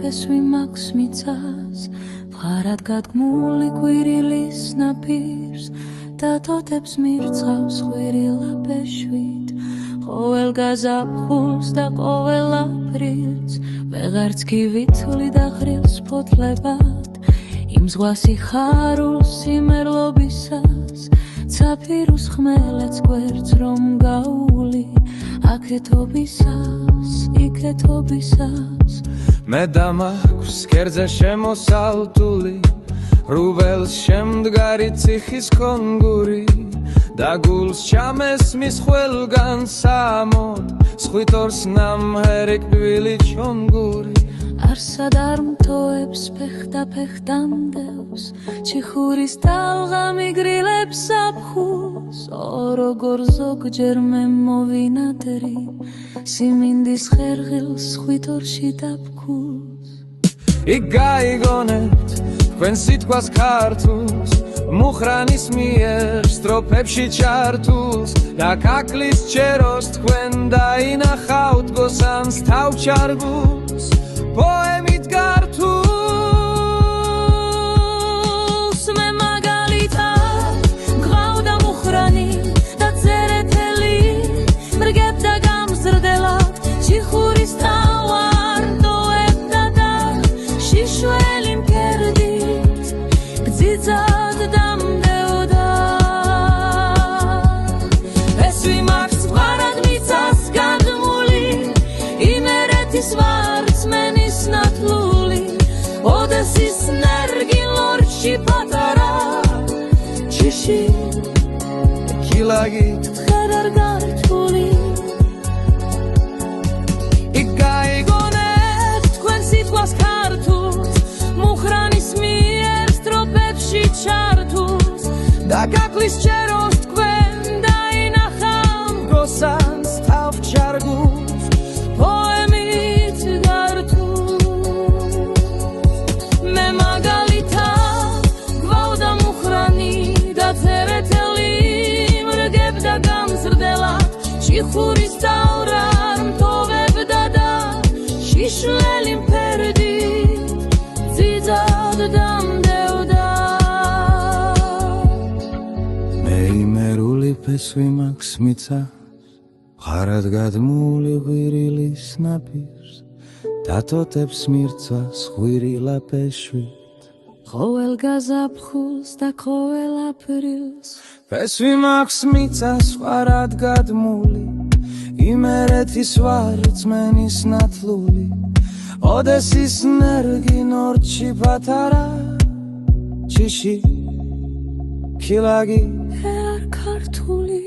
ფესვი მაქვს მიწას მღარად გადგმული კვირილის ნაპირს და თოთებს მირცხავს ხვირილა ბეშვით ყოველ გაზაფხულს და ყოველ აპრილს ვეღარც კი ვითვლი და ღრილს ფოთლებად იმ ზღვას იხარულს იმერლობისას ცაფირუს ხმელეთს გვერდს რომ გაული აქეთობისას იქეთობისას მე დამაქვს კერძე შემოსალტული რუველს შემდგარი ციხის კონგური და გულს ჩამესმის ყველგან სამონ სხვითორს ნამჰერი კბილი ჩონგური არსად არ მთოებს ფეხდა ფეხდამდევს ჩიხურის ტალღა მიგრილებს საფხულს ოროგორ ზოგჯერ მე მოვინადრი სიმინდის ხერხილს ხვითორში დაფქულს იქ გაიგონებთ თქვენ სიტყვას ქართულს მუხრანის მიერ სტროფებში ჩართულს და კაკლის ჩეროს თქვენ დაინახავთ გოსანს თავჩარგულს პოემით გართულს მე მაგალითად გვავდა მუხრანი და წერეთელი მრგებდა გამზრდელად ჩიხურის თავარდოებდა და შიშველი მკერდით გძიძად დამდეოდა ფესვი მაქვს მღარად მიწას გადმული იმერეთის ვარწმენის ნათლული ოდესის ნერგი ლორჩი პატარა ჩიში კილაგი თხერ არ გართული იქ გაიგონებთ თქვენ სიტყვას ქართულს მუხრანის მიერ სტროფებში ჩართულს და კაკლის ჩეროს თქვენ დაინახავთ გოსანს თავჩარგულს პოემით გართულს მე მაგალითად გვავდა მუხრანი და წერეთელი მრგებდა გამზრდელად ჩიხურის თავრა მტოვებდა და შიშველი მფერდით ძიძად დამდეოდა მე იმერული ფესვი მაქვს მიწას მღარად გადმული ღვირილის ნაპირს და თოთებს მირცვას ხვირილა ბეშვით ყოველ გაზაფხულს და ყოველ აპრილს ფესვი მაქვს მიწას მღარად გადმული იმერეთის ვარწმენის ნათლული ოდესის ნერგი ნორჩი პატარა ჩიში კილაგი არ ქართული